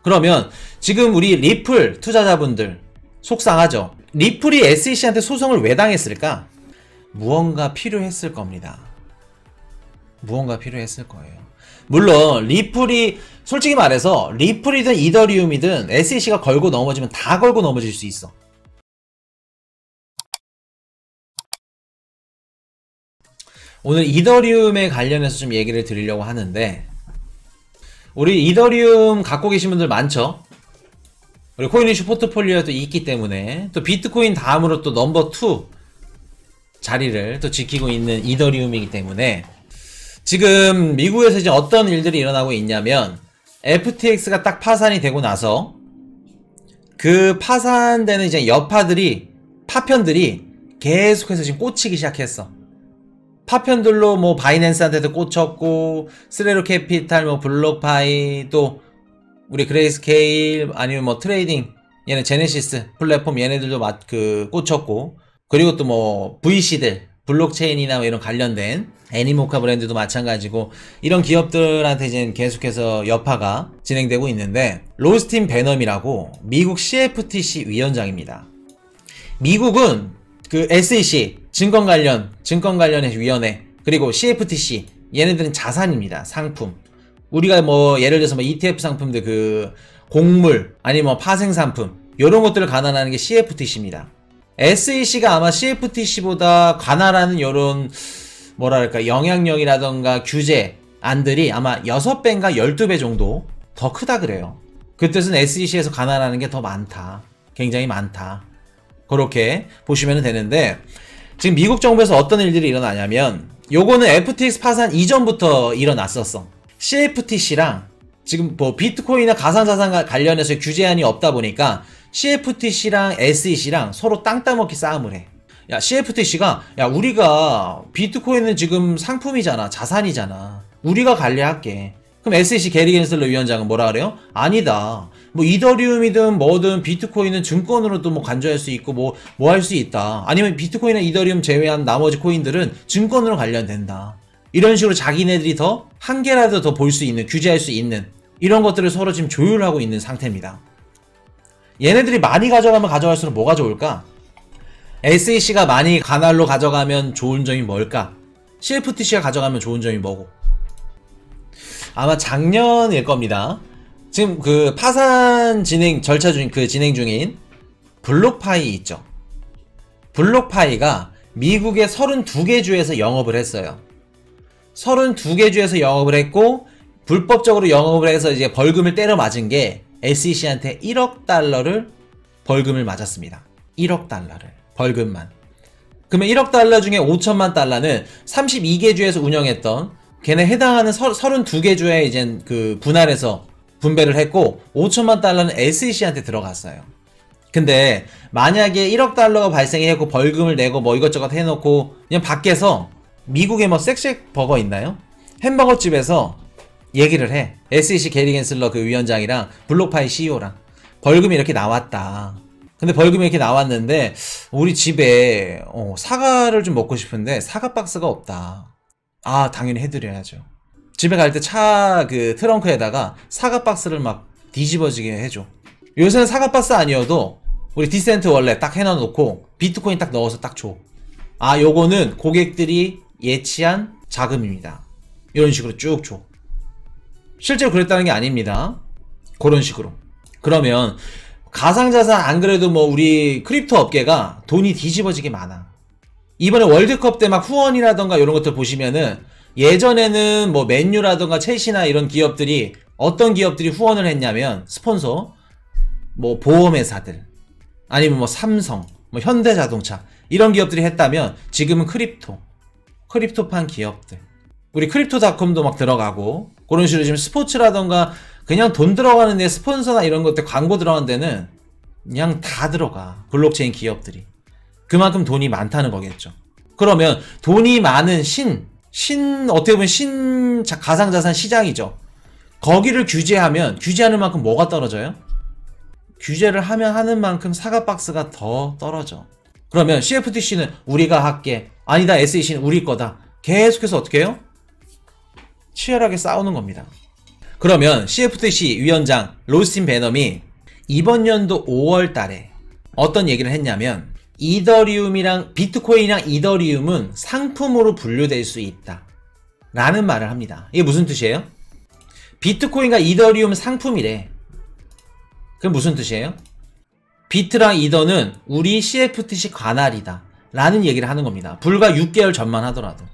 그러면 지금 우리 리플 투자자분들 속상하죠? 리플이 SEC한테 소송을 왜 당했을까? 무언가 필요했을 겁니다. 무언가 필요했을 거예요. 물론 리플이 솔직히 말해서 리플이든 이더리움이든 SEC가 걸고 넘어지면 다 걸고 넘어질 수 있어. 오늘 이더리움에 관련해서 좀 얘기를 드리려고 하는데, 우리 이더리움 갖고 계신 분들 많죠? 우리 코인이슈 포트폴리오도 있기 때문에 또 비트코인 다음으로 또 넘버 2 자리를 또 지키고 있는 이더리움이기 때문에 지금 미국에서 이제 어떤 일들이 일어나고 있냐면, FTX가 딱 파산이 되고 나서 그 파산되는 이제 여파들이, 파편들이 계속해서 지금 꽂히기 시작했어. 파편들로 뭐 바이낸스한테도 꽂혔고, 스레로 캐피탈, 뭐 블록파이, 또 우리 그레이스케일, 아니면 뭐 트레이딩, 얘네 제네시스 플랫폼 얘네들도 꽂혔고, 그리고 또 뭐 VC들, 블록체인이나 뭐 이런 관련된 애니모카 브랜드도 마찬가지고, 이런 기업들한테 이제 계속해서 여파가 진행되고 있는데, 로스틴 베넘이라고 미국 CFTC 위원장입니다. 미국은 그 SEC 증권 관련의 위원회, 그리고 CFTC 얘네들은 자산입니다. 상품. 우리가 뭐 예를 들어서 뭐 ETF 상품들, 그 곡물 아니면 뭐 파생 상품 요런 것들을 관할하는 게 CFTC입니다. SEC가 아마 CFTC보다 관할하는 요런 뭐랄까 영향력이라던가 규제안들이 아마 6배인가 12배 정도 더 크다 그래요. 그 뜻은 SEC에서 관할하는 게 더 많다. 굉장히 많다. 그렇게 보시면 되는데, 지금 미국 정부에서 어떤 일들이 일어나냐면, 요거는 FTX 파산 이전부터 일어났었어. CFTC랑 지금 뭐 비트코인이나 가상자산 관련해서 규제안이 없다 보니까 CFTC랑 SEC랑 서로 땅 따먹기 싸움을 해. 야, CFTC가 야, 우리가 비트코인은 지금 상품이잖아, 자산이잖아, 우리가 관리할게. 그럼 SEC 게리 겐슬러 위원장은 뭐라 그래요? 아니다, 뭐 이더리움이든 뭐든 비트코인은 증권으로도 뭐 간주할 수 있고 뭐 할 수 있다. 아니면 비트코인이나 이더리움 제외한 나머지 코인들은 증권으로 관련된다. 이런 식으로 자기네들이 더 한 개라도 더 볼 수 있는, 규제할 수 있는 이런 것들을 서로 지금 조율하고 있는 상태입니다. 얘네들이 많이 가져가면 가져갈수록 뭐가 좋을까? SEC가 많이 관할로 가져가면 좋은 점이 뭘까? CFTC가 가져가면 좋은 점이 뭐고? 아마 작년일 겁니다. 지금 그 파산 진행 절차 중, 진행 중인 블록파이 있죠. 블록파이가 미국의 32개 주에서 영업을 했어요. 32개 주에서 영업을 했고, 불법적으로 영업을 해서 이제 벌금을 때려 맞은 게 SEC한테 1억 달러를 벌금을 맞았습니다. 1억 달러를 벌금만. 그러면 1억 달러 중에 5천만 달러는 32개 주에서 운영했던 걔네 해당하는 32개 주에 이제 그 분할해서 분배를 했고, 5천만 달러는 SEC한테 들어갔어요. 근데 만약에 1억 달러가 발생했고 벌금을 내고 뭐 이것저것 해놓고 그냥 밖에서 미국에 뭐 섹시버거 있나요? 햄버거 집에서 얘기를 해. SEC 게리 겐슬러 그 위원장이랑 블록파이 CEO랑 벌금이 이렇게 나왔다. 근데 벌금이 이렇게 나왔는데 우리 집에 사과를 좀 먹고 싶은데 사과 박스가 없다. 아, 당연히 해드려야죠. 집에 갈 때 차 그 트렁크에다가 사과 박스를 막 뒤집어지게 해줘. 요새는 사과 박스 아니어도 우리 디센트 원래 딱 해놔놓고 비트코인 딱 넣어서 딱 줘. 아, 요거는 고객들이 예치한 자금입니다. 이런 식으로 쭉 줘. 실제로 그랬다는 게 아닙니다. 그런 식으로. 그러면 가상자산 안 그래도 뭐 우리 크립토 업계가 돈이 뒤집어지게 많아. 이번에 월드컵 때 막 후원이라던가 이런 것들 보시면은, 예전에는 뭐 맨유라던가 첼시나 이런 기업들이, 어떤 기업들이 후원을 했냐면 스폰서, 뭐 보험회사들 아니면 뭐 삼성, 뭐 현대자동차 이런 기업들이 했다면, 지금은 크립토판 기업들, 우리 크립토닷컴도 막 들어가고, 그런 식으로 지금 스포츠라던가 그냥 돈 들어가는 데 스폰서나 이런 것들 광고 들어가는 데는 그냥 다 들어가. 블록체인 기업들이. 그만큼 돈이 많다는 거겠죠. 그러면 돈이 많은 어떻게 보면 가상자산 시장이죠. 거기를 규제하는 만큼 뭐가 떨어져요? 규제를 하는 만큼 사과 박스가 더 떨어져. 그러면 CFTC는 우리가 할게, 아니다 SEC는 우리 거다, 계속해서 어떻게 해요? 치열하게 싸우는 겁니다. 그러면 CFTC 위원장 로스틴 베넘이 이번 연도 5월 달에 어떤 얘기를 했냐면 이더리움이랑 비트코인이랑 이더리움은 상품으로 분류될 수 있다 라는 말을 합니다. 이게 무슨 뜻이에요? 비트코인과 이더리움은 상품이래. 그럼 무슨 뜻이에요? 비트랑 이더는 우리 CFTC 관할이다 라는 얘기를 하는 겁니다. 불과 6개월 전만 하더라도.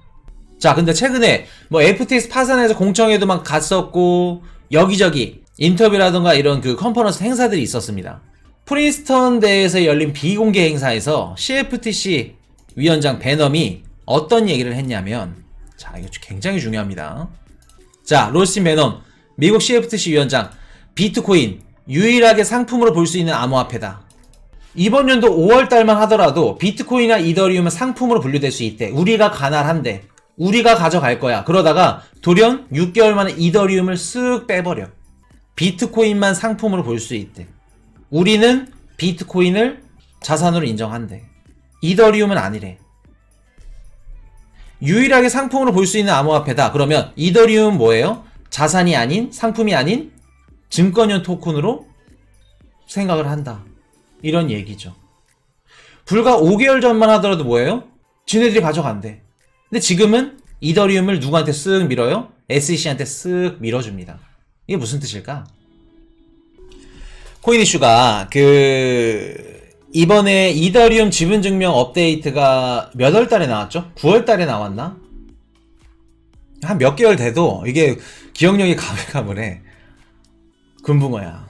자, 근데 최근에 뭐 FTX 파산해서 공청회도 막 갔었고 여기저기 인터뷰라던가 이런 그 컨퍼런스 행사들이 있었습니다. 프린스턴 대에서 열린 비공개 행사에서 CFTC 위원장 베넘이 어떤 얘기를 했냐면, 자, 이거 굉장히 중요합니다. 자, 로스틴 베넘 미국 CFTC 위원장, 비트코인 유일하게 상품으로 볼 수 있는 암호화폐다. 이번 연도 5월달만 하더라도 비트코인이나 이더리움은 상품으로 분류될 수 있대. 우리가 관할한대. 우리가 가져갈 거야. 그러다가 돌연 6개월 만에 이더리움을 쓱 빼버려. 비트코인만 상품으로 볼 수 있대. 우리는 비트코인을 자산으로 인정한대. 이더리움은 아니래. 유일하게 상품으로 볼 수 있는 암호화폐다. 그러면 이더리움은 뭐예요? 자산이 아닌, 상품이 아닌 증권형 토큰으로 생각을 한다. 이런 얘기죠. 불과 5개월 전만 하더라도 뭐예요? 지네들이 가져간대. 근데 지금은 이더리움을 누구한테 쓱 밀어요? SEC한테 쓱 밀어줍니다. 이게 무슨 뜻일까? 코인이슈가 이번에 이더리움 지분증명 업데이트가 몇 월 달에 나왔죠? 9월 달에 나왔나? 한 몇 개월 돼도 이게 기억력이 가물가물해. 금붕어야.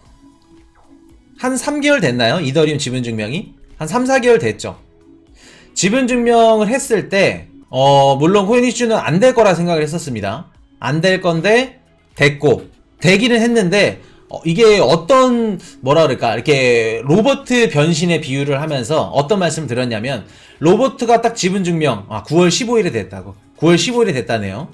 한 3개월 됐나요? 이더리움 지분증명이? 한 3, 4개월 됐죠. 지분증명을 했을 때 물론 코인이슈는 안 될 거라 생각을 했었습니다. 안 될 건데 됐고, 되기는 했는데 이게 어떤 뭐라 그럴까, 이렇게 로버트 변신의 비유를 하면서 어떤 말씀을 드렸냐면, 로버트가 딱 지분증명 9월 15일에 됐다고. 9월 15일에 됐다네요.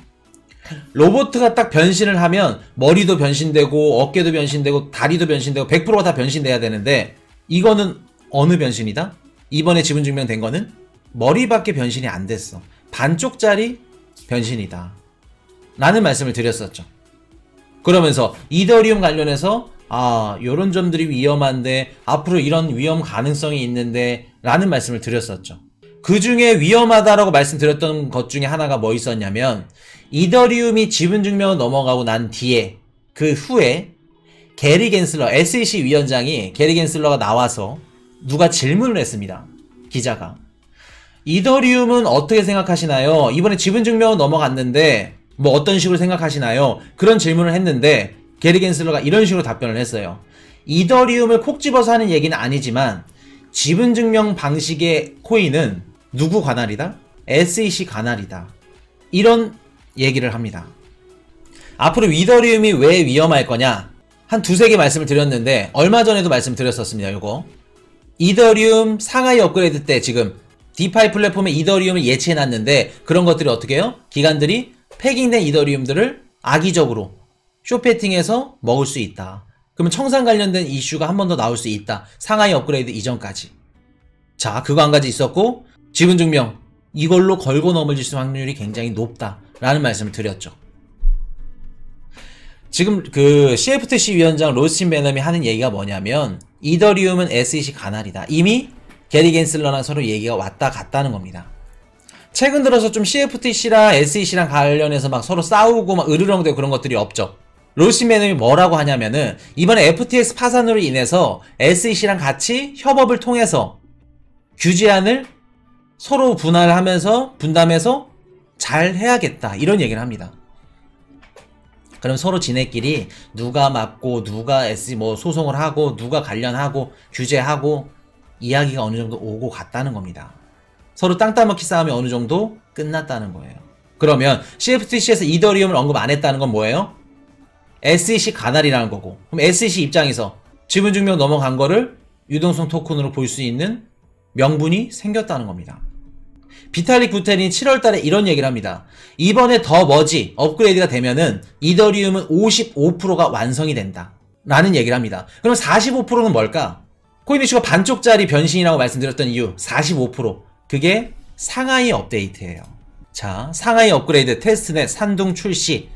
로버트가 딱 변신을 하면 머리도 변신되고 어깨도 변신되고 다리도 변신되고 100%가 다 변신돼야 되는데, 이거는 어느 변신이다? 이번에 지분증명 된 거는 머리밖에 변신이 안 됐어. 반쪽짜리 변신이다 라는 말씀을 드렸었죠. 그러면서 이더리움 관련해서 요런 점들이 위험한데 앞으로 이런 위험 가능성이 있는데 라는 말씀을 드렸었죠. 그 중에 위험하다라고 말씀드렸던 것 중에 하나가 뭐 있었냐면, 이더리움이 지분증명을 넘어가고 난 뒤에, 그 후에 게리 겐슬러, SEC 위원장이, 게리 겐슬러가 나와서 누가 질문을 했습니다. 기자가. 이더리움은 어떻게 생각하시나요? 이번에 지분증명은 넘어갔는데 뭐 어떤 식으로 생각하시나요? 그런 질문을 했는데 게리 겐슬러가 이런 식으로 답변을 했어요. 이더리움을 콕 집어서 하는 얘기는 아니지만 지분증명 방식의 코인은 누구 관할이다? SEC 관할이다. 이런 얘기를 합니다. 앞으로 이더리움이 왜 위험할 거냐? 한 두세 개 말씀을 드렸는데 얼마 전에도 말씀드렸었습니다. 요거 이더리움 상하이 업그레이드 때 지금 디파이 플랫폼에 이더리움을 예치해놨는데, 그런 것들이 어떻게 해요? 기관들이 패깅된 이더리움들을 악의적으로 쇼패팅해서 먹을 수 있다. 그러면 청산 관련된 이슈가 한 번 더 나올 수 있다. 상하이 업그레이드 이전까지. 자, 그거 한 가지 있었고, 지분증명 이걸로 걸고 넘어질 수 확률이 굉장히 높다 라는 말씀을 드렸죠. 지금 그 CFTC 위원장 로스틴 베넘이 하는 얘기가 뭐냐면, 이더리움은 SEC 관할이다. 이미 게리 겐슬러랑 서로 얘기가 왔다 갔다는 겁니다. 최근 들어서 좀 CFTC랑 SEC랑 관련해서 막 서로 싸우고 막 으르렁대고 그런 것들이 없죠. 로스틴 베넘이 뭐라고 하냐면은, 이번에 FTX 파산으로 인해서 SEC랑 같이 협업을 통해서 규제안을 서로 분할하면서 분담해서 잘 해야겠다, 이런 얘기를 합니다. 그럼 서로 지네끼리 누가 맞고 누가 SEC 뭐 소송을 하고 누가 관련하고 규제하고 이야기가 어느 정도 오고 갔다는 겁니다. 서로 땅 따먹기 싸움이 어느 정도 끝났다는 거예요. 그러면 CFTC에서 이더리움을 언급 안 했다는 건 뭐예요? SEC 관할이라는 거고, 그럼 SEC 입장에서 지분증명 넘어간 거를 유동성 토큰으로 볼 수 있는 명분이 생겼다는 겁니다. 비탈릭 부테린이 7월달에 이런 얘기를 합니다. 이번에 더 머지 업그레이드가 되면은 이더리움은 55%가 완성이 된다 라는 얘기를 합니다. 그럼 45%는 뭘까? 코인이슈가 반쪽짜리 변신이라고 말씀드렸던 이유 45%, 그게 상하이 업데이트예요. 자, 상하이 업그레이드 테스트넷 산둥 출시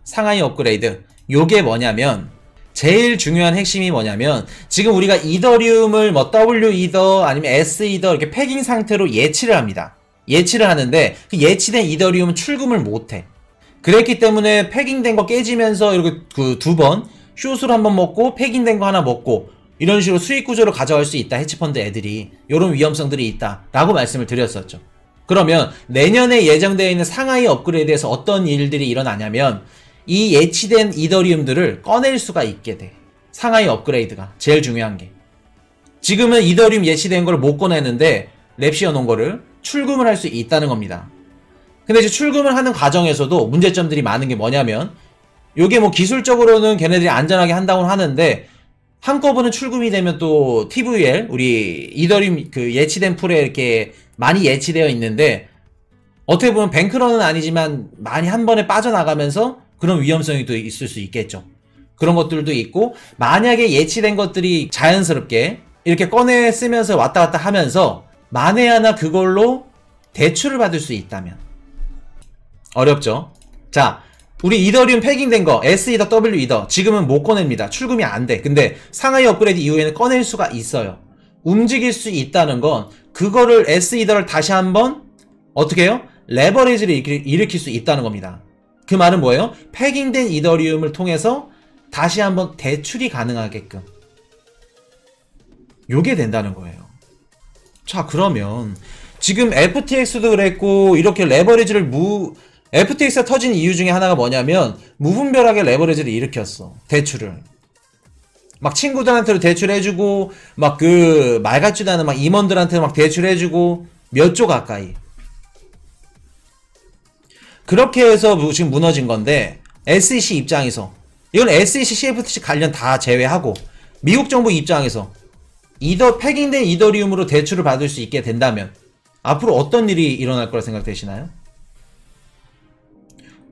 상하이 업그레이드. 요게 뭐냐면 제일 중요한 핵심이 뭐냐면 지금 우리가 이더리움을 뭐 W 이더 아니면 S 이더 이렇게 패깅 상태로 예치를 합니다. 예치를 하는데 그 예치된 이더리움은 출금을 못해. 그랬기 때문에 패깅된 거 깨지면서 이렇게 그 두 번 숏을 한번 먹고 패깅된 거 하나 먹고 이런 식으로 수익 구조를 가져갈 수 있다. 헤지펀드 애들이 이런 위험성들이 있다 라고 말씀을 드렸었죠. 그러면 내년에 예정되어 있는 상하이 업그레이드에서 어떤 일들이 일어나냐면 이 예치된 이더리움들을 꺼낼 수가 있게 돼. 상하이 업그레이드가 제일 중요한 게 지금은 이더리움 예치된 걸 못 꺼내는데 랩 씌워놓은 거를 출금을 할 수 있다는 겁니다. 근데 이제 출금을 하는 과정에서도 문제점들이 많은 게 뭐냐면 요게 뭐 기술적으로는 걔네들이 안전하게 한다고 하는데 한꺼번에 출금이 되면 또 TVL 우리 이더리움 그 예치된 풀에 이렇게 많이 예치되어 있는데 어떻게 보면 뱅크런은 아니지만 많이 한 번에 빠져나가면서 그런 위험성이 또 있을 수 있겠죠. 그런 것들도 있고 만약에 예치된 것들이 자연스럽게 이렇게 꺼내 쓰면서 왔다 갔다 하면서 만에 하나 그걸로 대출을 받을 수 있다면 어렵죠. 자, 우리 이더리움 패깅된 거 S 이더 W 이더 지금은 못 꺼냅니다. 출금이 안 돼. 근데 상하이 업그레이드 이후에는 꺼낼 수가 있어요. 움직일 수 있다는 건 그거를 S 이더를 다시 한번 어떻게 해요? 레버리지를 일으킬 수 있다는 겁니다. 그 말은 뭐예요? 패깅된 이더리움을 통해서 다시 한번 대출이 가능하게끔 요게 된다는 거예요. 자, 그러면 지금 FTX도 그랬고 이렇게 레버리지를 FTX가 터진 이유 중에 하나가 뭐냐면 무분별하게 레버리지를 일으켰어. 대출을 막 친구들한테도 대출해주고 막 그 말 같지도 않은 막 임원들한테 막 대출해주고 몇 조 가까이 그렇게 해서 지금 무너진 건데 SEC 입장에서 이건 SEC, CFTC 관련 다 제외하고 미국 정부 입장에서 패깅된 이더리움으로 대출을 받을 수 있게 된다면 앞으로 어떤 일이 일어날 거라 생각되시나요?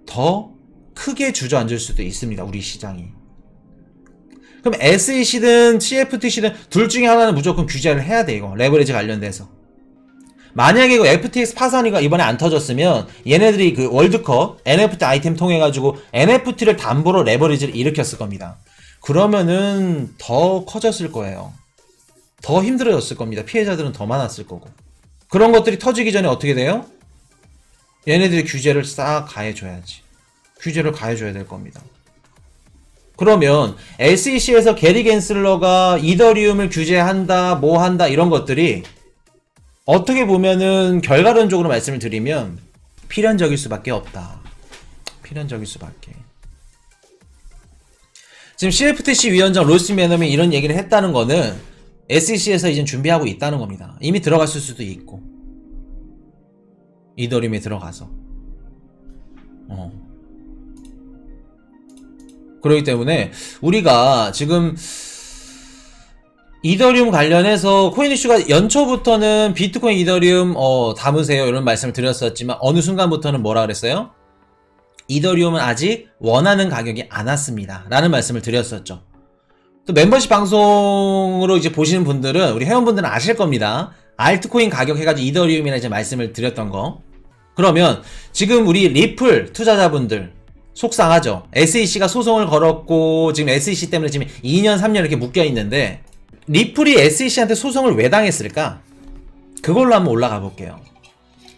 더 크게 주저앉을 수도 있습니다. 우리 시장이. 그럼 SEC든 CFTC든 둘 중에 하나는 무조건 규제를 해야 돼. 이거 레버리지 관련돼서. 만약에 이거 FTX 파산이가 이번에 안 터졌으면 얘네들이 그 월드컵 NFT 아이템 통해 가지고 NFT를 담보로 레버리지를 일으켰을 겁니다. 그러면은 더 커졌을 거예요. 더 힘들어졌을 겁니다. 피해자들은 더 많았을 거고. 그런 것들이 터지기 전에 어떻게 돼요? 얘네들이 규제를 싹 가해줘야지. 규제를 가해줘야 될 겁니다. 그러면 SEC에서 게리 겐슬러가 이더리움을 규제한다, 뭐 한다 이런 것들이 어떻게 보면은 결과론적으로 말씀을 드리면 필연적일 수밖에 없다. 필연적일 수밖에. 지금 CFTC 위원장 로스 매너맨이 이런 얘기를 했다는 거는 SEC에서 이제 준비하고 있다는 겁니다. 이미 들어갔을 수도 있고 이더리움에 들어가서 그렇기 때문에 우리가 지금 이더리움 관련해서 코인 이슈가 연초부터는 비트코인 이더리움 담으세요 이런 말씀을 드렸었지만 어느 순간부터는 뭐라 그랬어요? 이더리움은 아직 원하는 가격이 안 왔습니다 라는 말씀을 드렸었죠. 또 멤버십 방송으로 이제 보시는 분들은 우리 회원분들은 아실 겁니다. 알트코인 가격 해가지고 이더리움이라 이제 말씀을 드렸던 거. 그러면 지금 우리 리플 투자자분들 속상하죠. SEC가 소송을 걸었고 지금 SEC 때문에 지금 2년 3년 이렇게 묶여 있는데 리플이 SEC한테 소송을 왜 당했을까? 그걸로 한번 올라가 볼게요.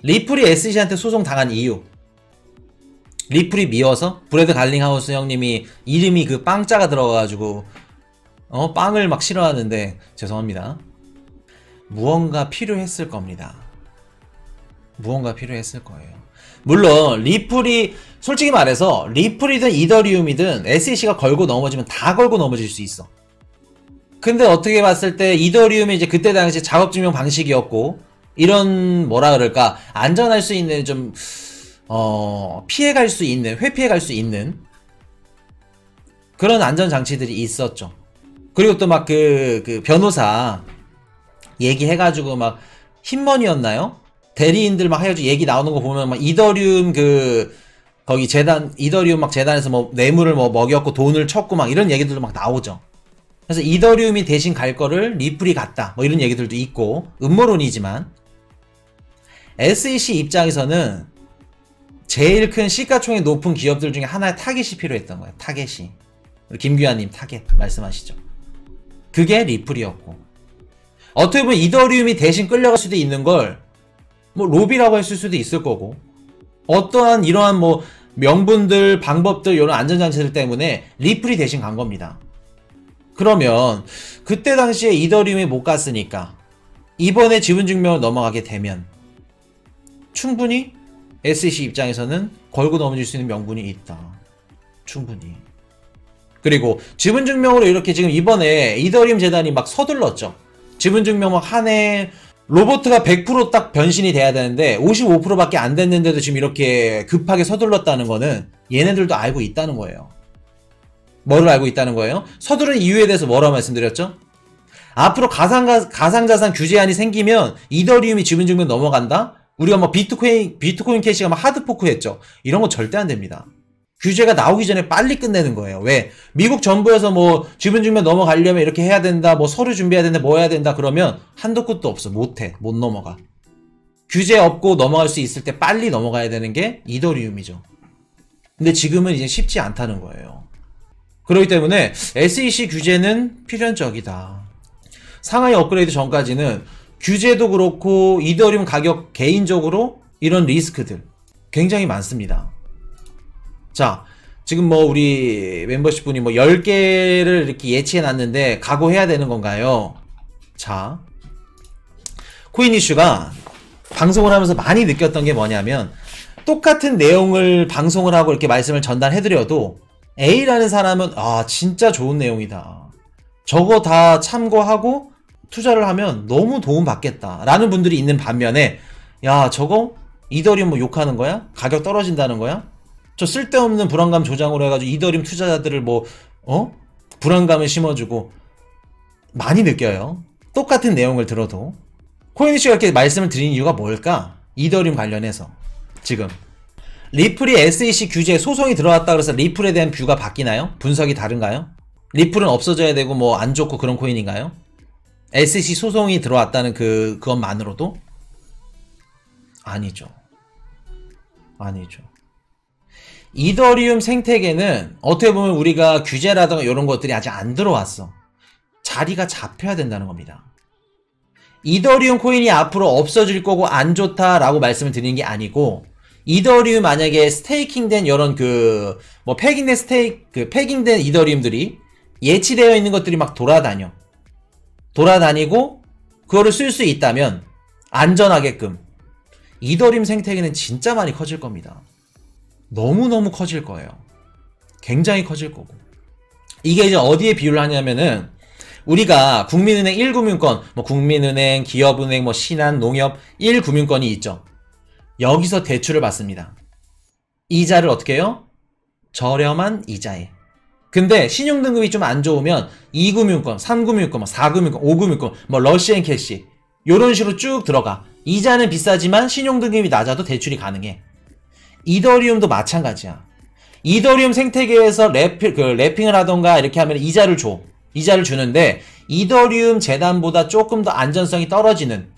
리플이 SEC한테 소송 당한 이유. 리플이 미워서? 브래드 갈링하우스 형님이 이름이 그 빵자가 들어가가지고 빵을 막 싫어하는데 죄송합니다. 무언가 필요했을 겁니다. 무언가 필요했을 거예요. 물론 리플이 솔직히 말해서 리플이든 이더리움이든 SEC가 걸고 넘어지면 다 걸고 넘어질 수 있어. 근데 어떻게 봤을 때 이더리움이 이제 그때 당시 작업증명 방식이었고 이런 뭐라 그럴까 안전할 수 있는 좀 피해갈 수 있는 회피해갈 수 있는 그런 안전장치들이 있었죠. 그리고 또 막 그 변호사 얘기해가지고 막 흰머니였나요? 대리인들 막 해가지고 얘기 나오는 거 보면 막 이더리움 거기 재단 이더리움 막 재단에서 뭐 뇌물을 뭐 먹였고 돈을 쳤고 막 이런 얘기들도 막 나오죠. 그래서 이더리움이 대신 갈 거를 리플이 갔다 뭐 이런 얘기들도 있고 음모론이지만 SEC 입장에서는 제일 큰 시가총액 높은 기업들 중에 하나의 타겟이 필요했던 거예요. 타겟이. 김규환님 타겟 말씀하시죠. 그게 리플이었고, 어떻게 보면 이더리움이 대신 끌려갈 수도 있는 걸 뭐 로비라고 했을 수도 있을 거고, 어떠한 이러한 뭐 명분들, 방법들, 이런 안전장치들 때문에 리플이 대신 간 겁니다. 그러면 그때 당시에 이더리움이 못 갔으니까 이번에 지분증명을 넘어가게 되면 충분히 SEC 입장에서는 걸고 넘어질 수 있는 명분이 있다. 충분히. 그리고 지분증명으로 이렇게 지금 이번에 이더리움 재단이 막 서둘렀죠. 지분증명 막 한 해 로보트가 100% 딱 변신이 돼야 되는데 55%밖에 안 됐는데도 지금 이렇게 급하게 서둘렀다는 거는 얘네들도 알고 있다는 거예요. 뭐를 알고 있다는 거예요? 서두른 이유에 대해서 뭐라고 말씀드렸죠? 앞으로 가상자산 규제안이 생기면 이더리움이 지분증명 넘어간다? 우리가 뭐 비트코인 캐시가 막 하드포크 했죠. 이런 거 절대 안 됩니다. 규제가 나오기 전에 빨리 끝내는 거예요. 왜? 미국 정부에서 뭐 지분증명 넘어가려면 이렇게 해야 된다, 뭐 서류 준비해야 된다, 뭐 해야 된다 그러면 한도 끝도 없어. 못해. 못 넘어가. 규제 없고 넘어갈 수 있을 때 빨리 넘어가야 되는 게 이더리움이죠. 근데 지금은 이제 쉽지 않다는 거예요. 그렇기 때문에 SEC 규제는 필연적이다. 상하이 업그레이드 전까지는 규제도 그렇고 이더리움 가격 개인적으로 이런 리스크들 굉장히 많습니다. 자, 지금 뭐 우리 멤버십 분이 뭐 10개를 이렇게 예치해 놨는데 각오해야 되는 건가요? 자, 코인 이슈가 방송을 하면서 많이 느꼈던 게 뭐냐면, 똑같은 내용을 방송을 하고 이렇게 말씀을 전달해드려도 A라는 사람은 아 진짜 좋은 내용이다, 저거 다 참고하고 투자를 하면 너무 도움받겠다 라는 분들이 있는 반면에, 야 저거 이더리움 뭐 욕하는 거야? 가격 떨어진다는 거야? 저 쓸데없는 불안감 조장으로 해가지고 이더리움 투자자들을 뭐 불안감을 심어주고 많이 느껴요. 똑같은 내용을 들어도. 코인이슈가 이렇게 말씀을 드린 이유가 뭘까? 이더리움 관련해서 지금 리플이 SEC 규제에 소송이 들어왔다 그래서 리플에 대한 뷰가 바뀌나요? 분석이 다른가요? 리플은 없어져야 되고 뭐 안 좋고 그런 코인인가요? SEC 소송이 들어왔다는 그것만으로도? 아니죠. 아니죠. 이더리움 생태계는 어떻게 보면 우리가 규제라든가 이런 것들이 아직 안 들어왔어. 자리가 잡혀야 된다는 겁니다. 이더리움 코인이 앞으로 없어질 거고 안 좋다라고 말씀을 드리는 게 아니고, 이더리움 만약에 스테이킹된 이런 뭐 패깅된 이더리움들이 예치되어 있는 것들이 막 돌아다니고 그거를 쓸 수 있다면 안전하게끔 이더리움 생태계는 진짜 많이 커질 겁니다. 너무너무 커질 거예요. 굉장히 커질 거고. 이게 이제 어디에 비유를 하냐면은, 우리가 국민은행 1금융권, 뭐 국민은행, 기업은행, 뭐 신한, 농협 1금융권이 있죠. 여기서 대출을 받습니다. 이자를 어떻게 해요? 저렴한 이자에. 근데 신용등급이 좀 안 좋으면 2금융권, 3금융권, 4금융권, 5금융권, 뭐 러시앤캐시 요런 식으로 쭉 들어가. 이자는 비싸지만 신용등급이 낮아도 대출이 가능해. 이더리움도 마찬가지야. 이더리움 생태계에서 래핑을 하던가 이렇게 하면 이자를 줘. 이자를 주는데 이더리움 재단보다 조금 더 안전성이 떨어지는,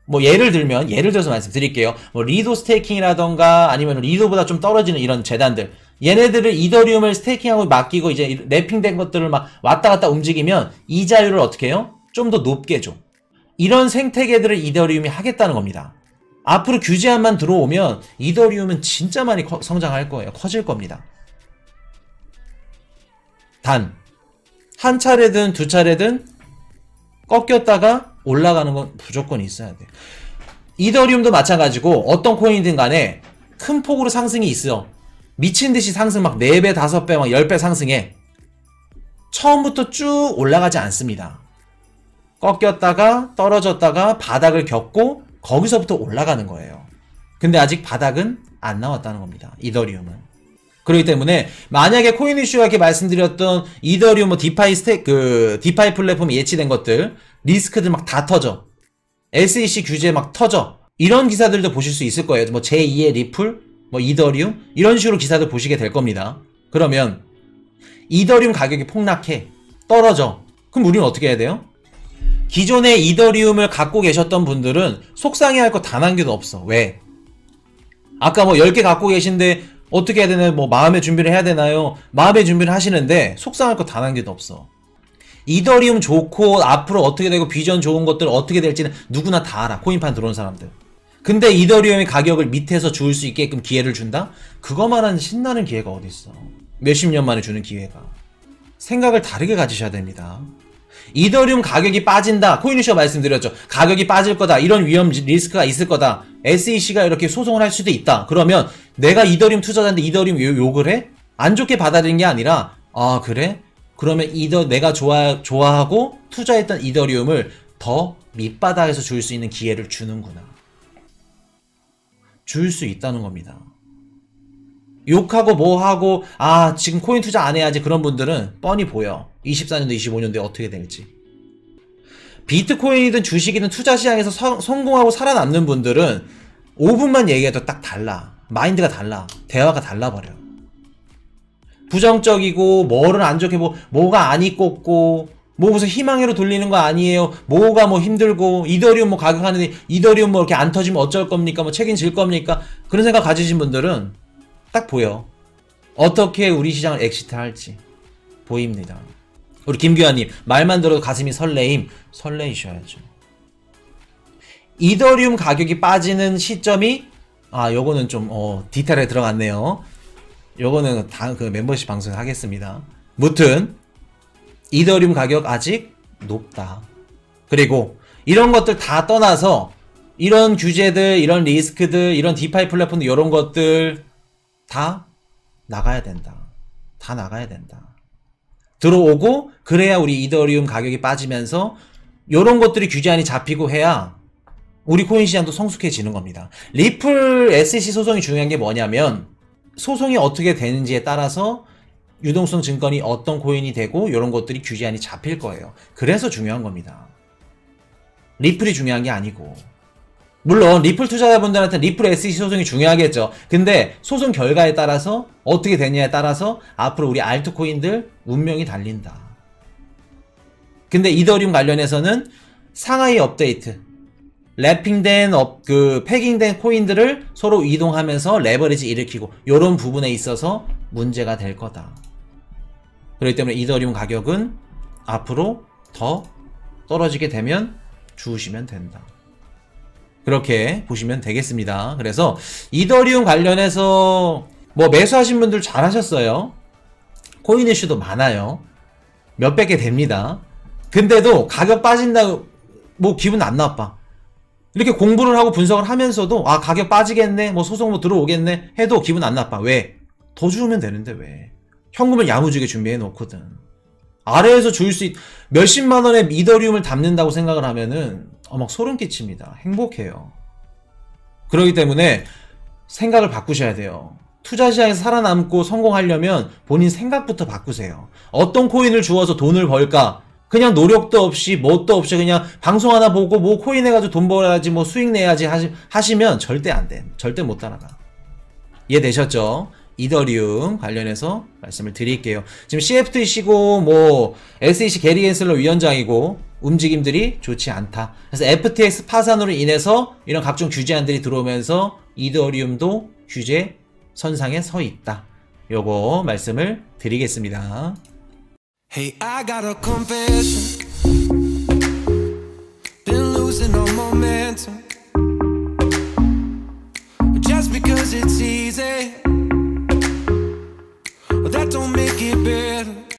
뭐 예를 들어서 말씀드릴게요. 뭐 리도 스테이킹이라던가 아니면 리도보다 좀 떨어지는 이런 재단들, 얘네들을 이더리움을 스테이킹하고 맡기고 이제 래핑된 것들을 막 왔다 갔다 움직이면 이자율을 어떻게 해요? 좀 더 높게 줘. 이런 생태계들을 이더리움이 하겠다는 겁니다. 앞으로 규제안만 들어오면 이더리움은 진짜 많이 성장할 거예요. 커질 겁니다. 단, 한 차례든 두 차례든 꺾였다가 올라가는 건 무조건 있어야 돼. 이더리움도 마찬가지고 어떤 코인이든 간에 큰 폭으로 상승이 있어. 미친듯이 상승 막 4배, 5배, 막 10배 상승해. 처음부터 쭉 올라가지 않습니다. 꺾였다가 떨어졌다가 바닥을 겪고 거기서부터 올라가는 거예요. 근데 아직 바닥은 안 나왔다는 겁니다. 이더리움은. 그렇기 때문에 만약에 코인 이슈가 이렇게 말씀드렸던 이더리움 뭐 디파이 플랫폼이 예치된 것들, 리스크들 막 다 터져. SEC 규제 막 터져. 이런 기사들도 보실 수 있을 거예요. 뭐 제2의 리플, 뭐 이더리움 이런 식으로 기사들 보시게 될 겁니다. 그러면 이더리움 가격이 폭락해. 떨어져. 그럼 우리는 어떻게 해야 돼요? 기존에 이더리움을 갖고 계셨던 분들은 속상해할 거 단 한 개도 없어. 왜? 아까 뭐 10개 갖고 계신데 어떻게 해야 되나요? 뭐 마음의 준비를 해야 되나요? 마음의 준비를 하시는데 속상할 거 단 한 개도 없어. 이더리움 좋고 앞으로 어떻게 되고 비전 좋은 것들 어떻게 될지는 누구나 다 알아. 코인판 들어온 사람들. 근데 이더리움의 가격을 밑에서 줄 수 있게끔 기회를 준다? 그거만한 신나는 기회가 어딨어. 몇십 년 만에 주는 기회가. 생각을 다르게 가지셔야 됩니다. 이더리움 가격이 빠진다. 코인이슈가 말씀드렸죠. 가격이 빠질 거다. 이런 위험 리스크가 있을 거다. SEC가 이렇게 소송을 할 수도 있다. 그러면 내가 이더리움 투자자인데 이더리움 욕을 해? 안 좋게 받아들인 게 아니라 아 그래? 그러면 내가 좋아하고 투자했던 이더리움을 더 밑바닥에서 줄 수 있는 기회를 주는구나. 줄 수 있다는 겁니다. 욕하고 뭐하고 아 지금 코인 투자 안 해야지 그런 분들은 뻔히 보여. 24년도 25년도에 어떻게 될지. 비트코인이든 주식이든 투자 시장에서 성공하고 살아남는 분들은 5분만 얘기해도 딱 달라. 마인드가 달라. 대화가 달라버려. 부정적이고 뭐를 안 좋게 뭐가 안 이뻤고 뭐 무슨 희망으로 돌리는 거 아니에요. 뭐가 뭐 힘들고 이더리움 뭐 가격하는데 이더리움 뭐 이렇게 안 터지면 어쩔 겁니까? 뭐 책임질 겁니까? 그런 생각 가지신 분들은 딱 보여. 어떻게 우리 시장을 엑시트할지 보입니다. 우리 김규환님 말만 들어도 가슴이 설레이셔야죠. 이더리움 가격이 빠지는 시점이 요거는 좀 디테일에 들어갔네요. 요거는 그 멤버십 방송에 하겠습니다. 무튼 이더리움 가격 아직 높다. 그리고 이런 것들 다 떠나서 이런 규제들, 이런 리스크들, 이런 디파이 플랫폼 이런 것들 다 나가야 된다. 다 나가야 된다. 들어오고 그래야 우리 이더리움 가격이 빠지면서 이런 것들이 규제안이 잡히고 해야 우리 코인 시장도 성숙해지는 겁니다. 리플 SEC 소송이 중요한 게 뭐냐면 소송이 어떻게 되는지에 따라서 유동성 증권이 어떤 코인이 되고 이런 것들이 규제안이 잡힐 거예요. 그래서 중요한 겁니다. 리플이 중요한 게 아니고. 물론 리플 투자자분들한테 리플 SEC 소송이 중요하겠죠. 근데 소송 결과에 따라서 어떻게 되냐에 따라서 앞으로 우리 알트코인들 운명이 달린다. 근데 이더리움 관련해서는 상하이 업데이트, 랩핑된 패깅된 코인들을 서로 이동하면서 레버리지 일으키고 이런 부분에 있어서 문제가 될 거다. 그렇기 때문에 이더리움 가격은 앞으로 더 떨어지게 되면 주우시면 된다. 그렇게 보시면 되겠습니다. 그래서 이더리움 관련해서 뭐 매수하신 분들 잘하셨어요. 코인 이슈도 많아요. 몇백 개 됩니다. 근데도 가격 빠진다고 뭐 기분 안 나빠. 이렇게 공부를 하고 분석을 하면서도 가격 빠지겠네, 뭐 소송 뭐 들어오겠네 해도 기분 안 나빠. 왜? 더 주면 되는데 왜? 현금을 야무지게 준비해 놓거든. 아래에서 줄 수 몇십만 원의 이더리움을 담는다고 생각을 하면은 막 소름 끼칩니다. 행복해요. 그렇기 때문에 생각을 바꾸셔야 돼요. 투자 시장에서 살아남고 성공하려면 본인 생각부터 바꾸세요. 어떤 코인을 주어서 돈을 벌까? 그냥 노력도 없이 뭣도 없이 그냥 방송 하나 보고 뭐 코인 해가지고 돈 벌어야지 뭐 수익 내야지 하시면 절대 안 돼. 절대 못 따라가. 이해되셨죠? 이더리움 관련해서 말씀을 드릴게요. 지금 CFTC고 뭐 SEC 게리 겐슬러 위원장이고 움직임들이 좋지 않다. 그래서 FTX 파산으로 인해서 이런 각종 규제안들이 들어오면서 이더리움도 규제 선상에 서 있다. 요거 말씀을 드리겠습니다. Hey, I got a confession. Been losing all momentum. Just because it's easy, that don't make it better.